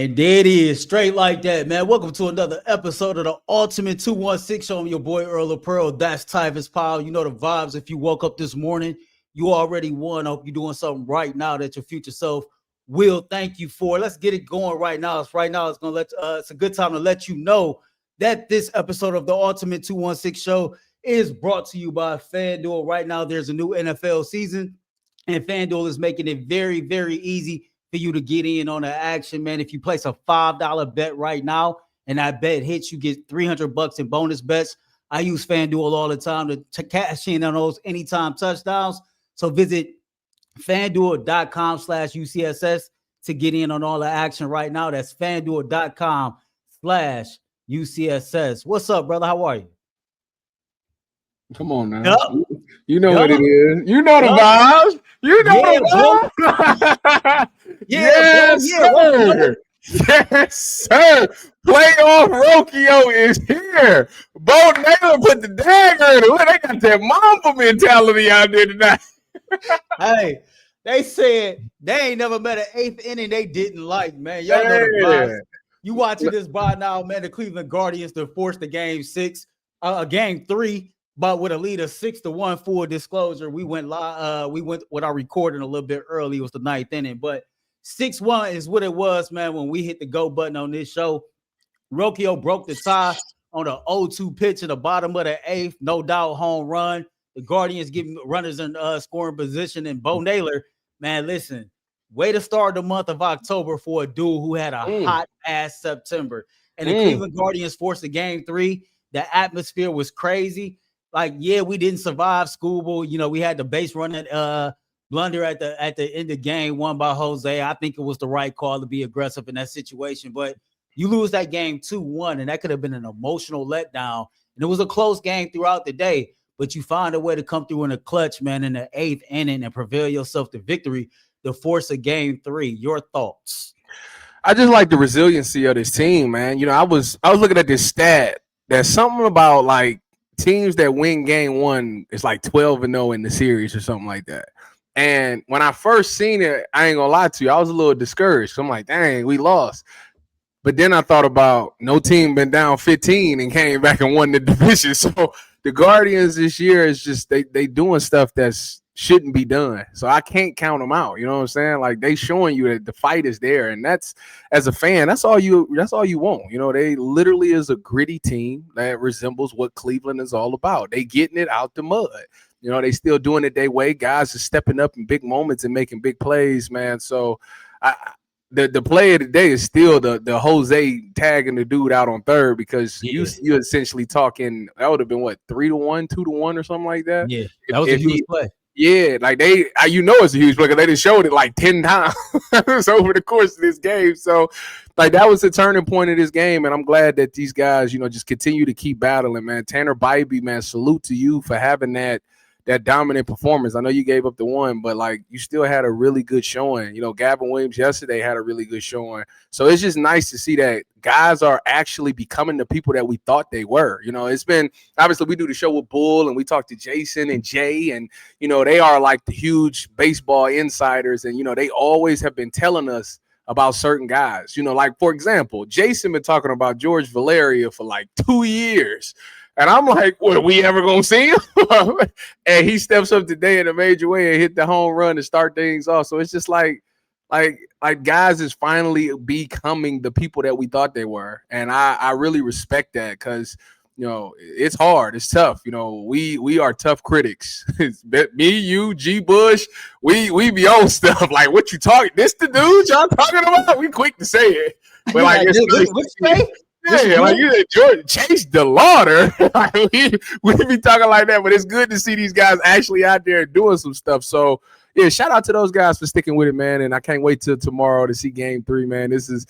And there it is, straight like that, man. Welcome to another episode of the Ultimate 216 Show. I'm your boy Earl of Pearl. That's Tyvis Powell. You know the vibes. If you woke up this morning, you already won. I hope you're doing something right now that your future self will thank you for. Let's get it going right now. It's gonna it's a good time to let you know that this episode of the Ultimate 216 Show is brought to you by FanDuel. Right now, there's a new NFL season, and FanDuel is making it very, very easy for you to get in on the action, man. If you place a $5 bet right now and that bet hits, you get $300 in bonus bets. I use FanDuel all the time to cash in on those anytime touchdowns. So visit FanDuel.com/UCSS to get in on all the action right now. That's FanDuel.com/UCSS. What's up, brother? How are you? Come on now. Yep. You know what it is. You know the vibes. You know the vibes. Yes, sir. Yes, sir. Playoff Rocchio is here. Bo Naylor put the dagger in it. They got that Mamba mentality out there tonight. Hey, they said they ain't never met an eighth inning they didn't like, man. Y'all know the vibes. You watching this by now, man. The Cleveland Guardians to force the game three. But with a lead of 6-1, full disclosure, we went live. We went with our recording a little bit early. It was the ninth inning, but 6-1 is what it was, man. When we hit the go button on this show, Rocchio broke the tie on the 0-2 pitch in the bottom of the eighth. No doubt, home run. The Guardians giving runners in scoring position, and Bo Naylor, man, listen, way to start the month of October for a dude who had a hot ass September. And the Cleveland Guardians forced the game three. The atmosphere was crazy. Like, yeah, we didn't survive Scooble. You know, we had the base running blunder at the end of game, won by Jose. I think it was the right call to be aggressive in that situation. But you lose that game 2-1, and that could have been an emotional letdown. And it was a close game throughout the day. But you find a way to come through in a clutch, man, in the eighth inning and prevail yourself to victory to force a game three. Your thoughts? I just like the resiliency of this team, man. You know, I was looking at this stat. There's something about like teams that win game one is like 12-0 in the series or something like that. And when I first seen it, I ain't gonna lie to you, I was a little discouraged. I'm like, dang, we lost. But then I thought about no team been down 15 and came back and won the division. So the Guardians this year is just they doing stuff that's shouldn't be done. So I can't count them out. You know what I'm saying? Like, they showing you that the fight is there. And that's, as a fan, that's all you want. You know, they literally is a gritty team that resembles what Cleveland is all about. They getting it out the mud. You know, they still doing it their way. Guys are stepping up in big moments and making big plays, man. So the play of the day is still the Jose tagging the dude out on third, because you essentially talking, that would have been what, 3-1, 2-1 or something like that. Yeah, that was a huge play. Yeah, like it's a huge play because they just showed it like 10 times over the course of this game. So, like, that was the turning point of this game, and I'm glad that these guys, you know, just continue to keep battling, man. Tanner Bybee, man, salute to you for having that dominant performance. I know you gave up the one, but like, you still had a really good showing. You know, Gavin Williams yesterday had a really good showing. So it's just nice to see that guys are actually becoming the people that we thought they were. You know, it's been, obviously we do the show with Bull and we talk to Jason and Jay, and, you know, they are like the huge baseball insiders, and, you know, they always have been telling us about certain guys. You know, like, for example, Jason been talking about George Valeria for like 2 years. And I'm like, what, are we ever going to see him? And he steps up today in a major way and hit the home run to start things off. So it's just like guys is finally becoming the people that we thought they were. And I really respect that, because, you know, it's hard. It's tough. You know, we are tough critics. Me, you, G. Bush, we be on stuff. Like, what you talking? This the dude y'all talking about? We quick to say it. But like, yeah, like you said, Jordan Chase DeLauder. we be talking like that, but it's good to see these guys actually out there doing some stuff. So yeah, shout out to those guys for sticking with it, man. And I can't wait till tomorrow to see game three, man. This is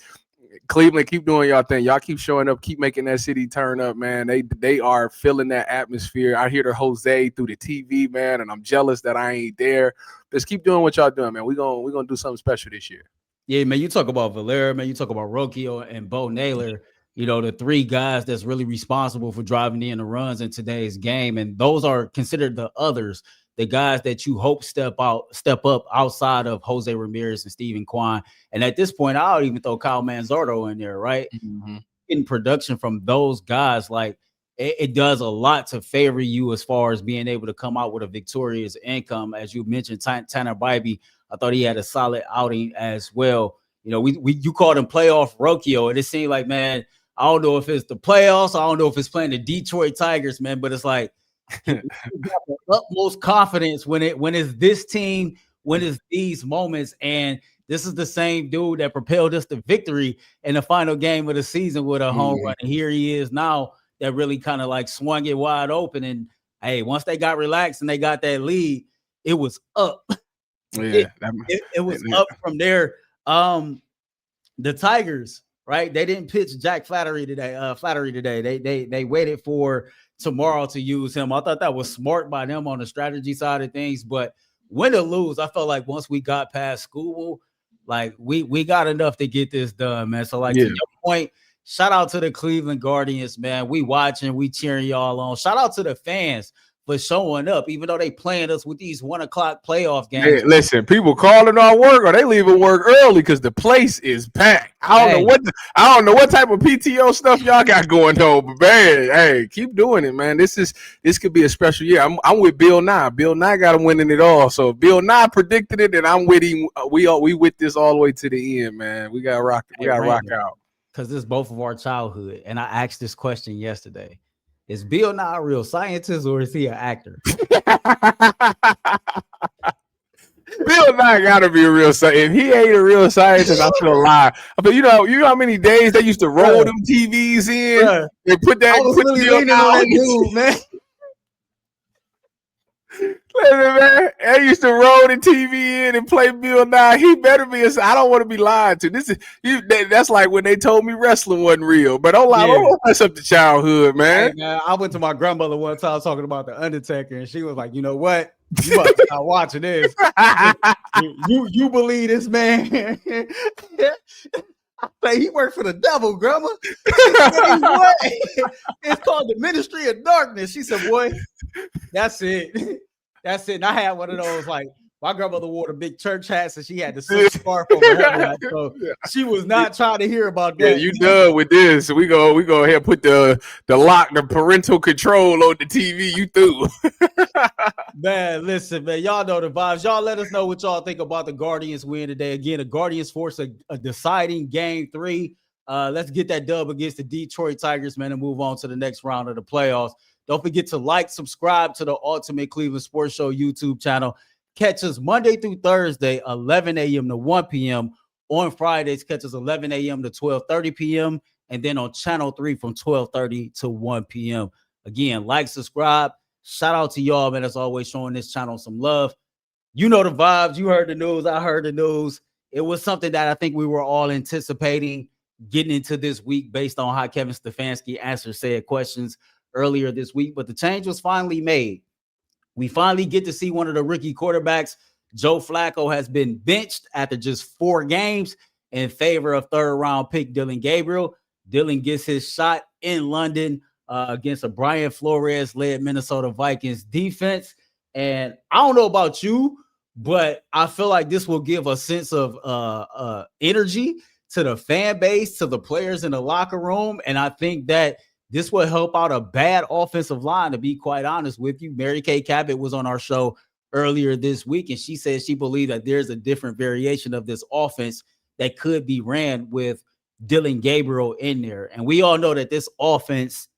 Cleveland. Keep doing y'all thing. Y'all keep showing up, keep making that city turn up, man. They are feeling that atmosphere. I hear the Jose through the TV, man, and I'm jealous that I ain't there. Just keep doing what y'all doing, man. We're gonna do something special this year. Yeah, man. You talk about Valera, man. You talk about Rocchio and Bo Naylor. You know, the three guys that's really responsible for driving in the runs in today's game. And those are considered the others. the guys that you hope step up outside of Jose Ramirez and Steven Kwan. And at this point, I would even throw Kyle Manzardo in there, right? Mm-hmm. In production from those guys, like it does a lot to favor you as far as being able to come out with a victorious income. As you mentioned, Tanner Bybee, I thought he had a solid outing as well. You know, you called him playoff Rocchio, and it seemed like, man, I don't know if it's the playoffs, I don't know if it's playing the Detroit Tigers, man, but it's like he got the utmost confidence when it's this team, when it's these moments, and this is the same dude that propelled us to victory in the final game of the season with a home run. And here he is now that really kind of like swung it wide open. And hey, once they got relaxed and they got that lead, it was up. Yeah, it was up from there. The Tigers, right? They didn't pitch Jack Flattery today. They waited for tomorrow to use him. I thought that was smart by them on the strategy side of things. But win or lose, I felt like once we got past school, like we got enough to get this done, man. So like to your point, shout out to the Cleveland Guardians, man. We watching, we cheering y'all on. Shout out to the fans for showing up, even though they playing us with these 1 o'clock playoff games. Hey, listen, people calling off work or they leaving work early because the place is packed. I don't know what type of PTO stuff y'all got going on, but man, hey, keep doing it, man. This could be a special year. I'm with Bill Nye. Bill Nye got him winning it all. So if Bill Nye predicted it, and I'm with him. We with this all the way to the end, man. We got rock. We got rock out. Because this is both of our childhood, and I asked this question yesterday. Is Bill Nye a real scientist or is he an actor? Bill Nye gotta be a real scientist. If he ain't a real scientist, I feel lie. But you know how many days they used to roll them TVs in and put that. I was really leaning on that dude, man. Listen, man, I used to roll the TV in and play Bill Nye. He better be. I don't want to be lied to. That's like when they told me wrestling wasn't real. But don't lie, don't mess up the childhood, man. Hey, man. I went to my grandmother one time talking about the Undertaker, and she was like, "You know what? You about to start watching this. you believe this man?" I say he worked for the devil, grandma. What? It's called the Ministry of Darkness. She said, "Boy, that's it." That's it. And I had one of those, like, my grandmother wore the big church hats and she had the silk scarf over her head. So she was not trying to hear about that. Yeah, you done with this. We go ahead and put the lock, the parental control on the TV. You through. Man, listen, man. Y'all know the vibes. Y'all let us know what y'all think about the Guardians win today. Again, the Guardians force a deciding game 3. Let's get that dub against the Detroit Tigers, man, and move on to the next round of the playoffs. Don't forget to like, subscribe to the Ultimate Cleveland Sports Show YouTube channel. Catch us Monday through Thursday, 11 a.m. to 1 p.m. On Fridays, catch us 11 a.m. to 12:30 p.m. And then on Channel 3 from 12:30 to 1 p.m. Again, like, subscribe. Shout out to y'all, man, as always, showing this channel some love. You know the vibes. You heard the news. I heard the news. It was something that I think we were all anticipating getting into this week based on how Kevin Stefanski answered said questions earlier this week, but the change was finally made. We finally get to see one of the rookie quarterbacks. Joe Flacco has been benched after just 4 games in favor of 3rd-round pick Dillon Gabriel. Dillon gets his shot in London against a Brian Flores-led Minnesota Vikings defense. And I don't know about you, but I feel like this will give a sense of energy to the fan base, to the players in the locker room. And I think that this will help out a bad offensive line, to be quite honest with you. Mary Kay Cabot was on our show earlier this week, and she said she believed that there's a different variation of this offense that could be ran with Dillon Gabriel in there. And we all know that this offense,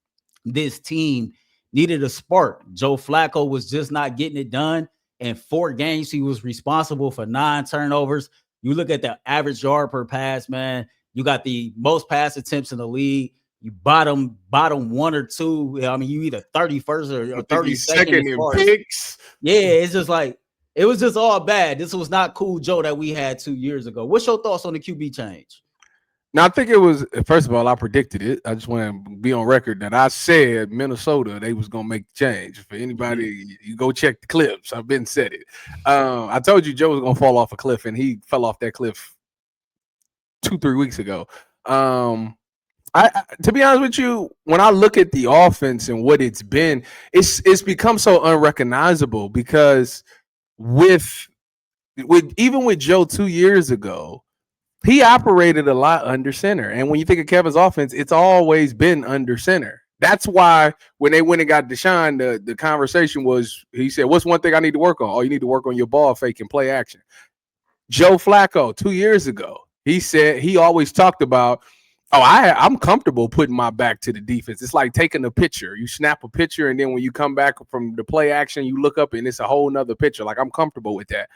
this team needed a spark. Joe Flacco was just not getting it done. In 4 games, he was responsible for 9 turnovers. You look at the average yard per pass, man. You got the most pass attempts in the league. You bottom 1 or 2. I mean, you either 31st or 32nd in picks. Yeah, it's just like it was just all bad. This was not cool Joe that we had 2 years ago. What's your thoughts on the QB change? Now, I think it was, first of all, I predicted it. I just want to be on record that I said Minnesota, they was going to make the change. For anybody, you go check the clips. I've been said it. I told you Joe was going to fall off a cliff, and he fell off that cliff 2-3 weeks ago. To be honest with you, when I look at the offense and what it's been, it's become so unrecognizable because with even with Joe 2 years ago, he operated a lot under center. And when you think of Kevin's offense, it's always been under center. That's why when they went and got Deshaun, the conversation was, he said, what's one thing I need to work on? Oh, you need to work on your ball fake and play action. Joe Flacco 2 years ago, he said he always talked about, oh, I'm comfortable putting my back to the defense. It's like taking a picture. You snap a picture, and then when you come back from the play action, you look up and it's a whole nother picture. Like, I'm comfortable with that.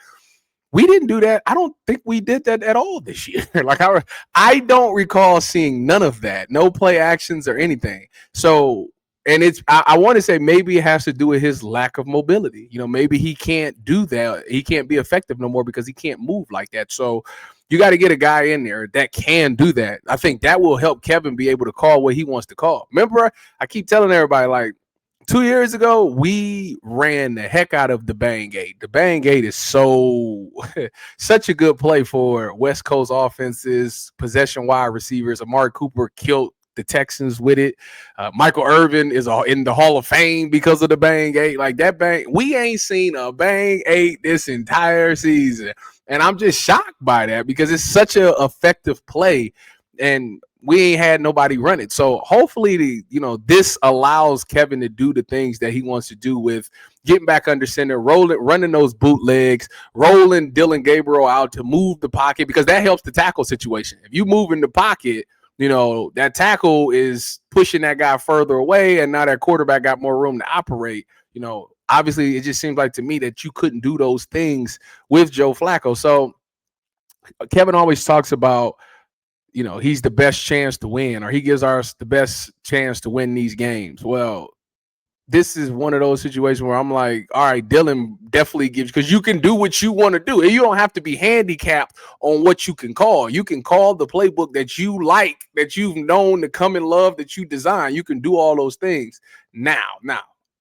We didn't do that. I don't think we did that at all this year. Like, I don't recall seeing none of that. No play actions or anything. So, and I want to say maybe it has to do with his lack of mobility. Maybe he can't do that. He can't be effective no more because he can't move like that. So you got to get a guy in there that can do that. I think that will help Kevin be able to call what he wants to call. Remember, I keep telling everybody, like, 2 years ago, we ran the heck out of the Bang Gate. The Bang Gate is such a good play for West Coast offenses, possession wide receivers. Amari Cooper killed the Texans with it. Michael Irvin is in the Hall of Fame because of the Bang Gate. Like, that Bang, we ain't seen a Bang 8 this entire season. And I'm just shocked by that because it's such an effective play. And we ain't had nobody run it. So hopefully, this allows Kevin to do the things that he wants to do with getting back under center, running those bootlegs, rolling Dillon Gabriel out to move the pocket, because that helps the tackle situation. If you move in the pocket, that tackle is pushing that guy further away, and now that quarterback got more room to operate. Obviously, it just seems like to me that you couldn't do those things with Joe Flacco. So Kevin always talks about, he's the best chance to win, or he gives us the best chance to win these games. Well, this is one of those situations where I'm like, all right, Dillon definitely gives, because you can do what you want to do. And you don't have to be handicapped on what you can call. You can call the playbook that you like, that you've known to come and love, that you design. You can do all those things. Now,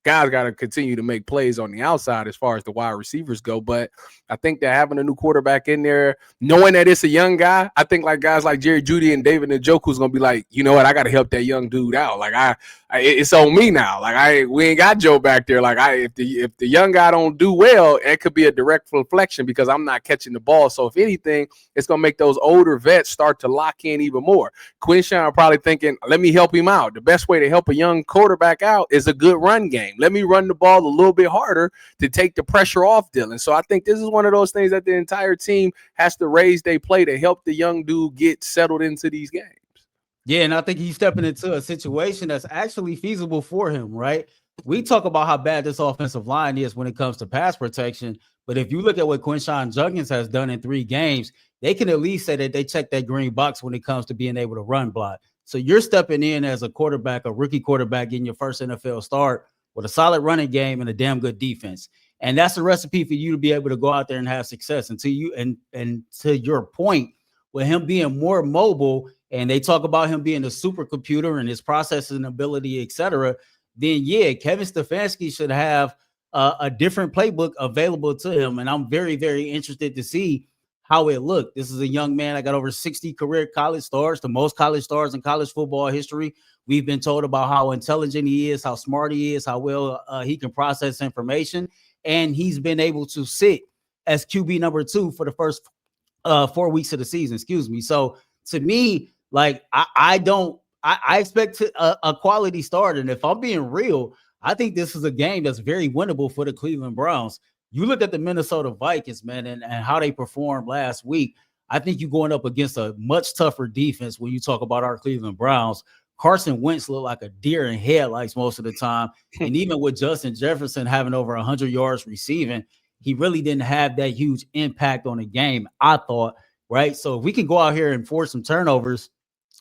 guys got to continue to make plays on the outside as far as the wide receivers go. But I think that having a new quarterback in there, knowing that it's a young guy, I think like guys like Jerry Jeudy and David Njoku's going to be like, you know what, I got to help that young dude out. Like, it's on me now. Like, we ain't got Joe back there. Like, if the young guy don't do well, it could be a direct reflection because I'm not catching the ball. So if anything, it's going to make those older vets start to lock in even more. Quinshawn probably thinking, let me help him out. The best way to help a young quarterback out is a good run game. Let me run the ball a little bit harder to take the pressure off Dillon. So I think this is one of those things that the entire team has to raise their play to help the young dude get settled into these games. Yeah, and I think he's stepping into a situation that's actually feasible for him, right? We talk about how bad this offensive line is when it comes to pass protection, but if you look at what Quinshawn Judkins has done in 3 games, they can at least say that they check that green box when it comes to being able to run block. So you're stepping in as a quarterback, a rookie quarterback, getting your first NFL start with a solid running game and a damn good defense. And that's a recipe for you to be able to go out there and have success. And to your point, with him being more mobile, and they talk about him being a supercomputer and his processing ability, etc., then yeah, Kevin Stefanski should have a different playbook available to him. And I'm very, very interested to see how it looked. This is a young man that got over 60 career college stars, the most college stars in college football history. We've been told about how intelligent he is, how smart he is, how well he can process information. And he's been able to sit as QB number 2 for the first 4 weeks of the season. So to me, like, I expect a quality start. And if I'm being real, I think this is a game that's very winnable for the Cleveland Browns. You look at the Minnesota Vikings, man, and how they performed last week. I think you're going up against a much tougher defense when you talk about our Cleveland Browns. Carson Wentz looked like a deer in headlights most of the time. And even with Justin Jefferson having over 100 yards receiving, he really didn't have that huge impact on the game, I thought, right? So if we can go out here and force some turnovers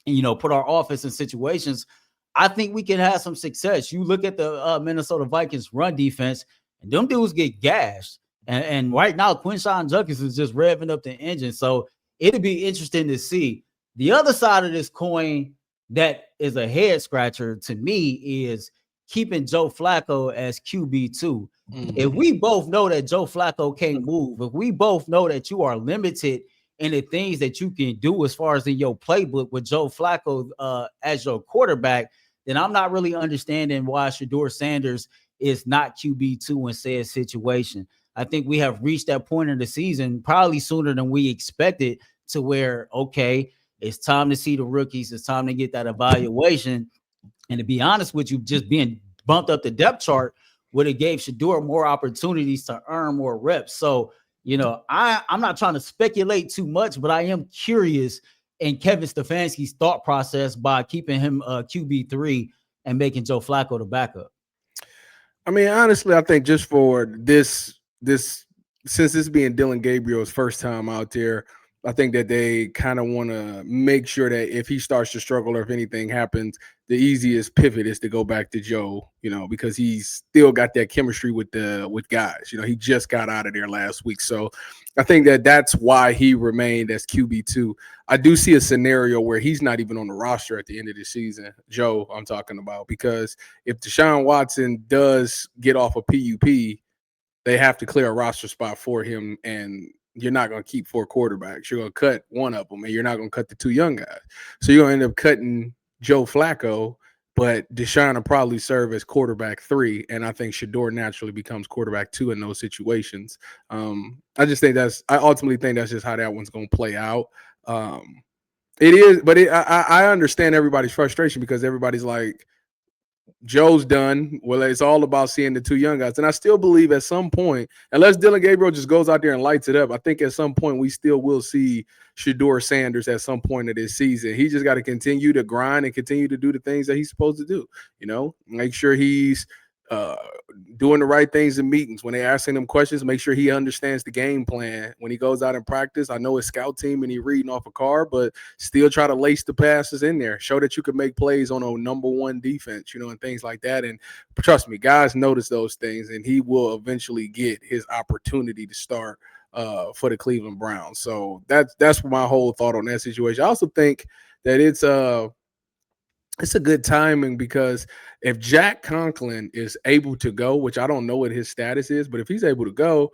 and, put our offense in situations, I think we can have some success. You look at the Minnesota Vikings run defense, and them dudes get gashed. And right now, Quinshawn Judkins is just revving up the engine. So it'll be interesting to see. The other side of this coin that is a head scratcher to me is keeping Joe Flacco as QB2. Mm-hmm. If we both know that Joe Flacco can't move, if we both know that you are limited and the things that you can do as far as in your playbook with Joe Flacco as your quarterback, then I'm not really understanding why Shedeur Sanders is not QB2 in said situation. I think we have reached that point in the season probably sooner than we expected, to where, okay, it's time to see the rookies. It's time to get that evaluation. And to be honest with you, just being bumped up the depth chart would have gave Shedeur more opportunities to earn more reps. So, I'm not trying to speculate too much, but I am curious in Kevin Stefanski's thought process by keeping him QB3 and making Joe Flacco the backup. I mean, honestly, I think just for this since this being Dillon Gabriel's first time out there, I think that they kind of want to make sure that if he starts to struggle or if anything happens, the easiest pivot is to go back to Joe, because he's still got that chemistry with guys. He just got out of there last week. So I think that that's why he remained as QB2. I do see a scenario where he's not even on the roster at the end of the season, Joe, I'm talking about, because if Deshaun Watson does get off a PUP, they have to clear a roster spot for him, and you're not going to keep 4 quarterbacks. You're going to cut one of them, and you're not going to cut the 2 young guys. So you're going to end up cutting Joe Flacco, but Deshaun will probably serve as quarterback 3, and I think Shedeur naturally becomes quarterback 2 in those situations. I ultimately think that's just how that one's going to play out. It is, but I understand everybody's frustration because everybody's like, Joe's done. Well, it's all about seeing the 2 young guys. And I still believe at some point, unless Dillon Gabriel just goes out there and lights it up, I think at some point we still will see Shedeur Sanders at some point of this season. He just got to continue to grind and continue to do the things that he's supposed to do. Make sure he's doing the right things in meetings. When they're asking him questions, make sure he understands the game plan. When he goes out in practice, I know his scout team and he's reading off a card, but still try to lace the passes in there. Show that you can make plays on a number 1 defense, and things like that. And trust me, guys notice those things, and he will eventually get his opportunity to start for the Cleveland Browns. So that's my whole thought on that situation. I also think that it's a good timing because if Jack Conklin is able to go, which I don't know what his status is, but if he's able to go,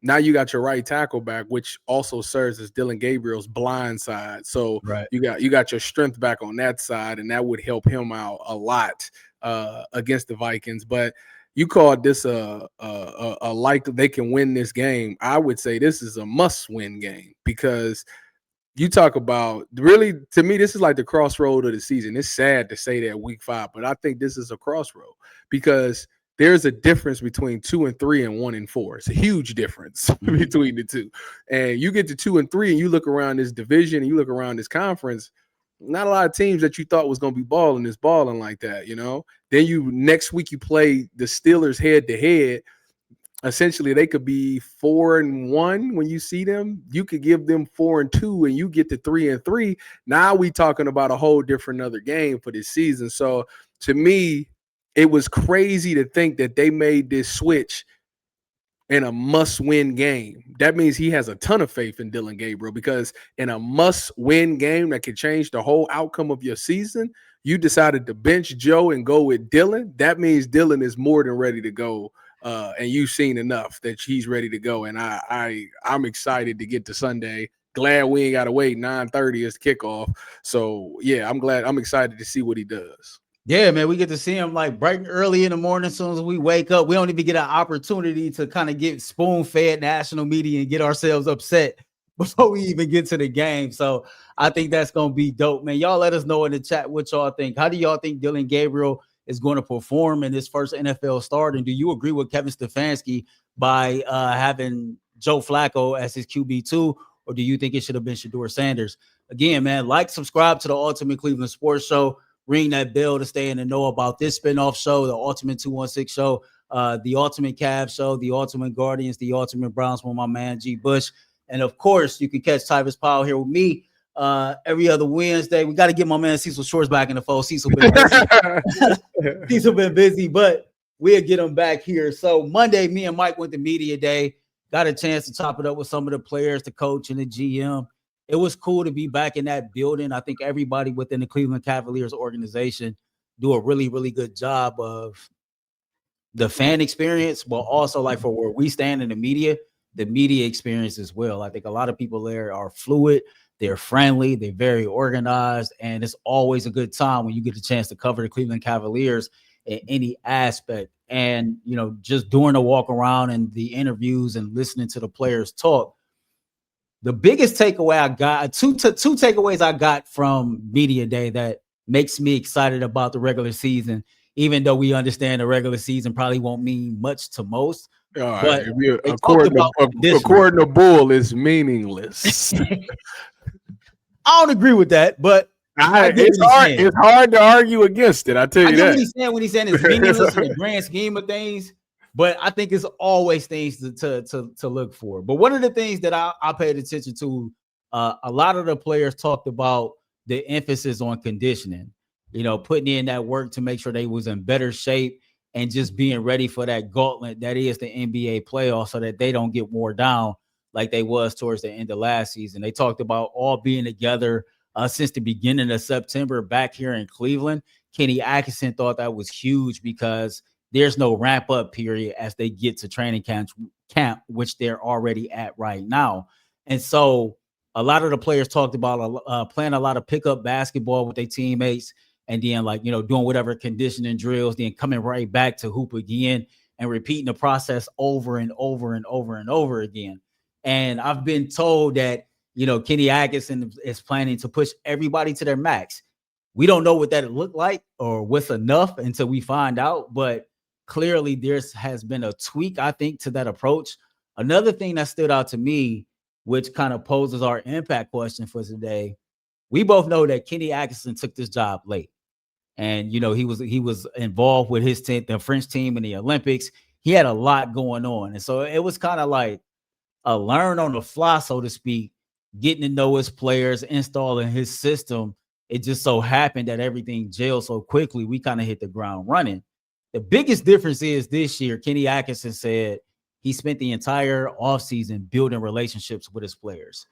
now you got your right tackle back, which also serves as Dillon Gabriel's blind side. So right. you got your strength back on that side, and that would help him out a lot against the Vikings. But you called this a like they can win this game. I would say this is a must-win game because you talk about, really, to me, this is like the crossroad of the season. It's sad to say that week 5, but I think this is a crossroad because there's a difference between 2 and 3 and 1 and 4. It's a huge difference between the two. And you get to 2 and 3 and you look around this division and you look around this conference, not a lot of teams that you thought was going to be balling is balling like that, Then next week you play the Steelers head to head. Essentially, they could be 4 and 1 when you see them. You could give them 4 and 2, and you get to 3 and 3. Now we talking about a whole different other game for this season. So to me, it was crazy to think that they made this switch in a must-win game. That means he has a ton of faith in Dillon Gabriel because in a must-win game that could change the whole outcome of your season, you decided to bench Joe and go with Dillon. That means Dillon is more than ready to go. And you've seen enough that he's ready to go. And I'm excited to get to Sunday. Glad we ain't got to wait 9:30 as kickoff. So, yeah, I'm excited to see what he does. Yeah, man, we get to see him like bright and early in the morning. As soon as we wake up, we don't even get an opportunity to kind of get spoon-fed national media and get ourselves upset before we even get to the game. So I think that's going to be dope, man. Y'all let us know in the chat what y'all think. How do y'all think Dillon Gabriel is going to perform in his first NFL start? And do you agree with Kevin Stefanski by having Joe Flacco as his QB2, or do you think it should have been Shedeur Sanders? Again, man, subscribe to the Ultimate Cleveland Sports Show. Ring that bell to stay in the know about this spinoff show, the Ultimate 216 Show, the Ultimate Cavs Show, the Ultimate Guardians, the Ultimate Browns with my man G. Bush. And, of course, you can catch Tyvis Powell here with me every other Wednesday. We got to get my man Cecil Shorts back in the fold. Cecil been busy. Cecil been busy, but we'll get him back here. So Monday, me and Mike went to media day, got a chance to chop it up with some of the players, the coach, and the GM. It was cool to be back in that building. I think everybody within the Cleveland Cavaliers organization do a really, really good job of the fan experience, but also like for where we stand in the media, the media experience as well. I think a lot of people there are fluid, they're friendly, they're very organized, and it's always a good time when you get the chance to cover the Cleveland Cavaliers in any aspect. And, just doing the walk around and the interviews and listening to the players talk, the biggest takeaway I got, two takeaways I got from media day that makes me excited about the regular season, even though we understand the regular season probably won't mean much to most. But they talked about according to Bull, it's meaningless. I don't agree with that, but it's hard to argue against it. I tell you that. What he's saying is meaningless in the grand scheme of things. But I think it's always things to look for. But one of the things that I paid attention to, a lot of the players talked about the emphasis on conditioning, putting in that work to make sure they was in better shape and just being ready for that gauntlet that is the NBA playoffs so that they don't get wore down like they was towards the end of last season. They talked about all being together since the beginning of September back here in Cleveland. Kenny Atkinson thought that was huge because there's no ramp up period as they get to training camp, which they're already at right now. And so a lot of the players talked about playing a lot of pickup basketball with their teammates and then doing whatever conditioning drills, then coming right back to hoop again and repeating the process over and over and over and over again. And I've been told that, Kenny Atkinson is planning to push everybody to their max. We don't know what that looked like or what's enough until we find out, but clearly there has been a tweak, I think, to that approach. Another thing that stood out to me, which kind of poses our impact question for today, we both know that Kenny Atkinson took this job late. And, he was involved with his team, the French team in the Olympics. He had a lot going on. And so it was kind of like a learn on the fly, so to speak, getting to know his players, installing his system. It just so happened that everything gelled so quickly, we kind of hit the ground running. The biggest difference is this year, Kenny Atkinson said he spent the entire offseason building relationships with his players,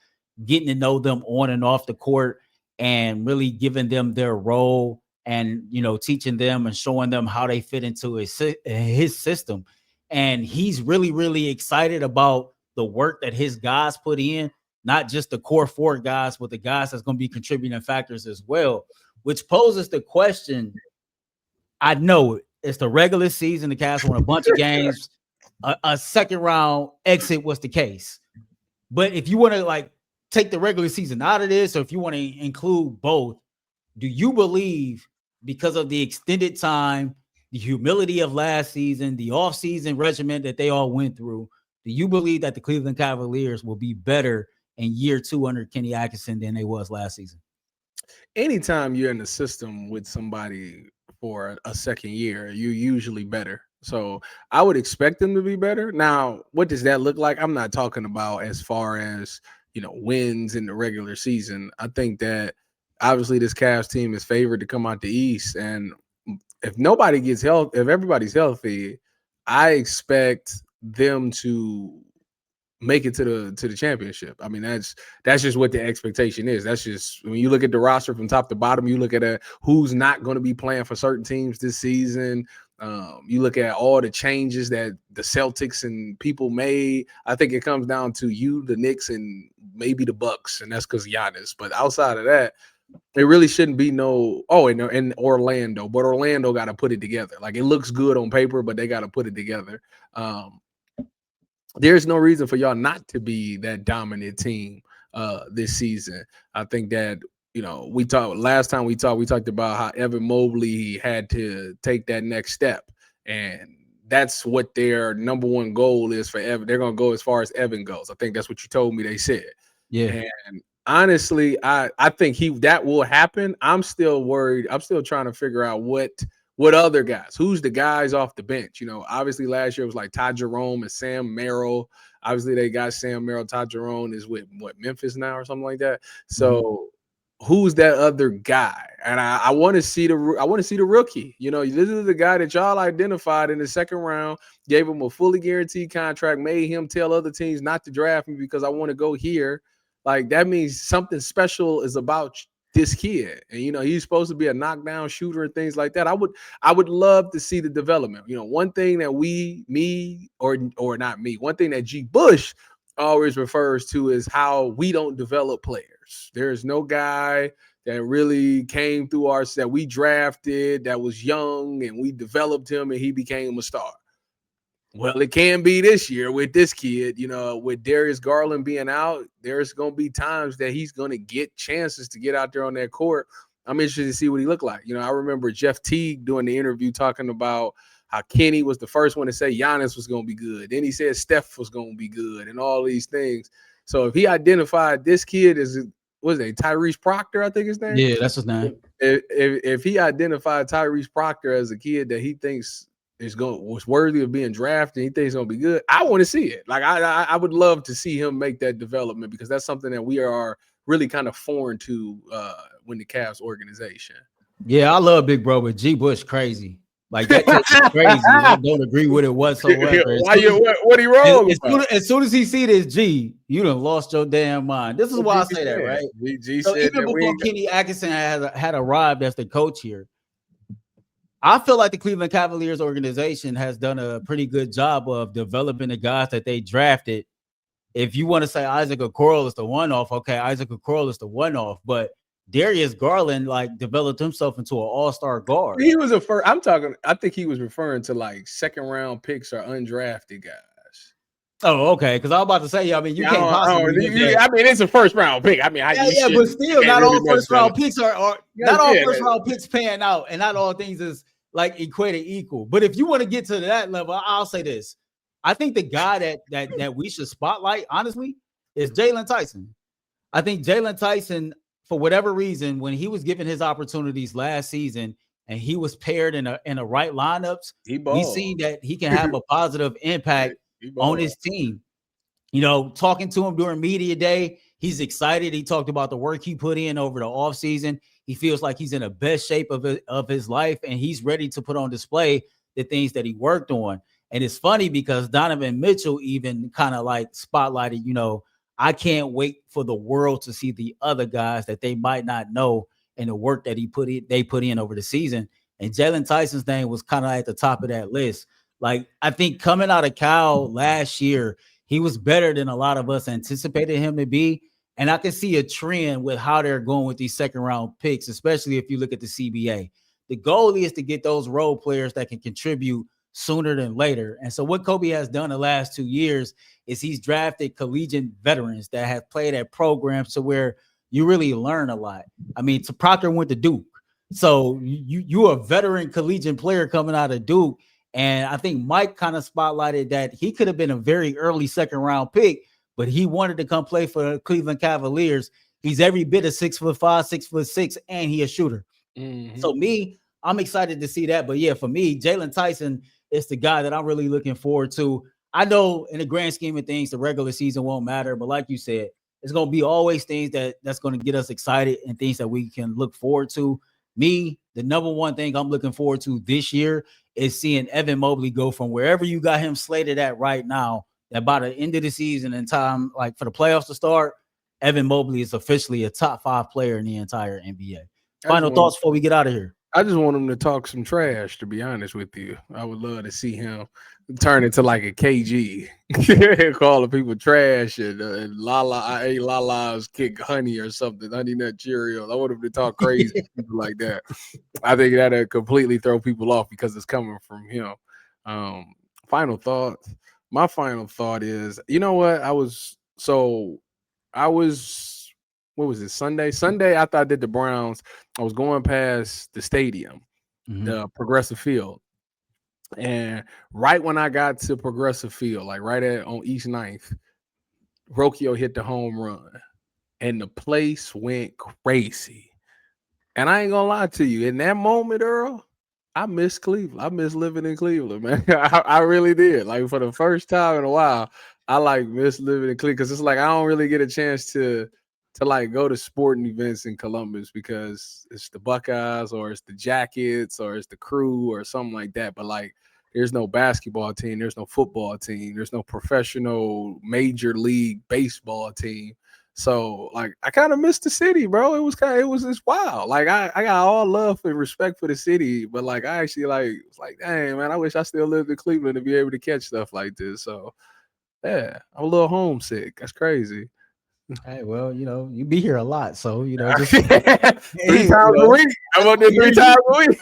getting to know them on and off the court and really giving them their role and, teaching them and showing them how they fit into his system. And he's really, really excited about the work that his guys put in, not just the core four guys, but the guys that's going to be contributing factors as well, which poses the question. I know it's the regular season. The Cavs won a bunch of games. A second round exit was the case. But if you want to take the regular season out of this, or if you want to include both, do you believe because of the extended time, the humility of last season, the offseason regimen that they all went through, do you believe that the Cleveland Cavaliers will be better in year 2 under Kenny Atkinson than they was last season? Anytime you're in the system with somebody for a second year, you're usually better. So I would expect them to be better. Now, what does that look like? I'm not talking about as far as, wins in the regular season. I think that obviously this Cavs team is favored to come out the East. And if nobody gets healthy, if everybody's healthy, I expect them to make it to the championship. I mean, that's just what the expectation is. That's just when you look at the roster from top to bottom, you look at who's not going to be playing for certain teams this season. You look at all the changes that the Celtics and people made. I think it comes down to the Knicks, and maybe the Bucks, and that's because Giannis. But outside of that, it really shouldn't be in Orlando. But Orlando got to put it together. Like, it looks good on paper, but they got to put it together. There's no reason for y'all not to be that dominant team this season. I think that, last time we talked about how Evan Mobley had to take that next step. And that's what their number one goal is for Evan. They're going to go as far as Evan goes. I think that's what you told me they said. Yeah. And honestly, I think that will happen. I'm still worried. I'm still trying to figure out what other guys, who's the guys off the bench. Obviously last year it was like Ty Jerome and Sam Merrill. Obviously they got Sam Merrill. Ty Jerome is with Memphis now or something like that. So who's that other guy? And I want to see the rookie. This is the guy that y'all identified in the second round, gave him a fully guaranteed contract, made him tell other teams not to draft me because I want to go here. Like, that means something special is about this kid. And, he's supposed to be a knockdown shooter and things like that. I would love to see the development. One thing that one thing that G. Bush always refers to is how we don't develop players. There's no guy that really came through our that we drafted that was young and we developed him and he became a star. Well, it can be this year with this kid, with Darius Garland being out, there's going to be times that he's going to get chances to get out there on that court. I'm interested to see what he looked like. I remember Jeff Teague doing the interview talking about how Kenny was the first one to say Giannis was going to be good. Then he said Steph was going to be good and all these things. So if he identified this kid as, what was it, Tyrese Proctor, I think his name? Yeah, that's his name. If he identified Tyrese Proctor as a kid that he thinks was worthy of being drafted, he thinks he's going to be good, I want to see it. Like, I would love to see him make that development because that's something that we are really kind of foreign to when the Cavs organization. Yeah, I love Big Bro, but G Bush crazy. Like that is crazy. I don't agree with it whatsoever. What he wrong? As soon as he see this G, you done lost your damn mind. This is why I say that, right? G so said even before Kenny Atkinson had arrived as the coach here, I feel like the Cleveland Cavaliers organization has done a pretty good job of developing the guys that they drafted. If you want to say Isaac Okoro is the one-off, okay, Isaac Okoro is the one-off, but Darius Garland developed himself into an all-star guard. He was I think he was referring to second-round picks or undrafted guys. Oh, okay. Because I was about to say, you can't possibly. It's a first-round pick. But still, not all first-round picks are not all first-round picks paying out, and not all things is equated equal. But if you want to get to that level, I'll say this: I think the guy that we should spotlight, honestly, is Jalen Tyson. I think Jalen Tyson, for whatever reason, when he was given his opportunities last season and he was paired in the right lineups, we see that he can have a positive impact on his team. Talking to him during media day, he's excited. He talked about the work he put in over the offseason. He feels like he's in the best shape of his life, and he's ready to put on display the things that he worked on. And it's funny because Donovan Mitchell even kind of spotlighted, I can't wait for the world to see the other guys that they might not know and the work that they put in over the season. And Jalen Tyson's name was kind of at the top of that list. I think coming out of Cal last year, he was better than a lot of us anticipated him to be. And I can see a trend with how they're going with these second-round picks, especially if you look at the CBA. The goal is to get those role players that can contribute sooner than later. And so what Kobe has done the last 2 years is he's drafted collegiate veterans that have played at programs to where you really learn a lot. Proctor went to Duke. So you're a veteran collegiate player coming out of Duke. And I think Mike kind of spotlighted that he could have been a very early second-round pick, but he wanted to come play for the Cleveland Cavaliers. He's every bit of 6'5", 6'6", and he a shooter. Mm-hmm. So I'm excited to see that. But yeah, for me, Jalen Tyson is the guy that I'm really looking forward to. I know in the grand scheme of things, the regular season won't matter, but like you said, it's going to be always things that's going to get us excited and things that we can look forward to. The number one thing I'm looking forward to this year is seeing Evan Mobley go from wherever you got him slated at right now, that by the end of the season and time, for the playoffs to start, Evan Mobley is officially a top 5 player in the entire NBA. Final thoughts before we get out of here. I just want him to talk some trash, to be honest with you. I would love to see him turn into a KG, calling people trash and I ate Lala's kick honey or something, honey nut Cheerios. I want him to talk crazy people like that. I think that'll completely throw people off because it's coming from him. Final thoughts. My final thought is, you know what? What was it, Sunday? Sunday, after I did the Browns, I was going past the stadium, the Progressive Field. And right when I got to Progressive Field, on East 9th, Rocchio hit the home run. And the place went crazy. And I ain't going to lie to you. In that moment, Earl, I miss Cleveland. I miss living in Cleveland, man. I really did. For the first time in a while, I miss living in Cleveland because it's I don't really get a chance to go to sporting events in Columbus because it's the Buckeyes or it's the Jackets or it's the Crew or something like that. But there's no basketball team, there's no football team, there's no professional major league baseball team. So I kind of missed the city, bro. It was just wild. I got all love and respect for the city, but I actually dang man, I wish I still lived in Cleveland to be able to catch stuff like this. So Yeah, I'm a little homesick. That's crazy. Hey, well, you be here a lot, so just 3 times a week. I'm up there 3 times a week.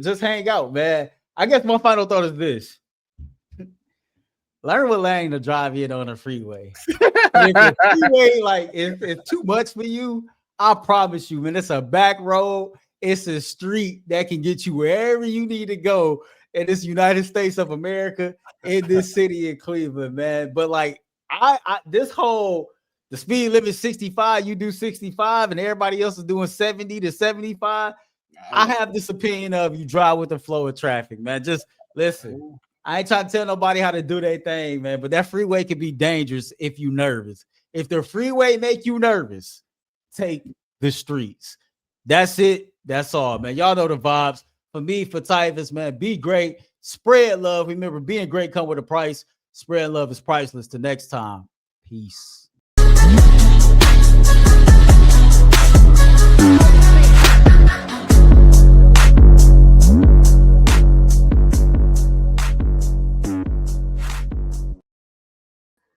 Just hang out, man. I guess my final thought is this: learn with Lang to drive in on a freeway. And if the freeway is too much for you, I promise you, man, it's a back road. It's a street that can get you wherever you need to go in this United States of America, in this city in Cleveland, man. But the speed limit 65, you do 65, and everybody else is doing 70 to 75. I have this opinion of you drive with the flow of traffic, man. Just listen. I ain't trying to tell nobody how to do their thing, man, but that freeway can be dangerous if you nervous. If the freeway make you nervous, take the streets. That's it. That's all, man. Y'all know the vibes. For me, for Tyvus, man, be great. Spread love. Remember, being great come with a price. Spread love is priceless. Till next time. Peace.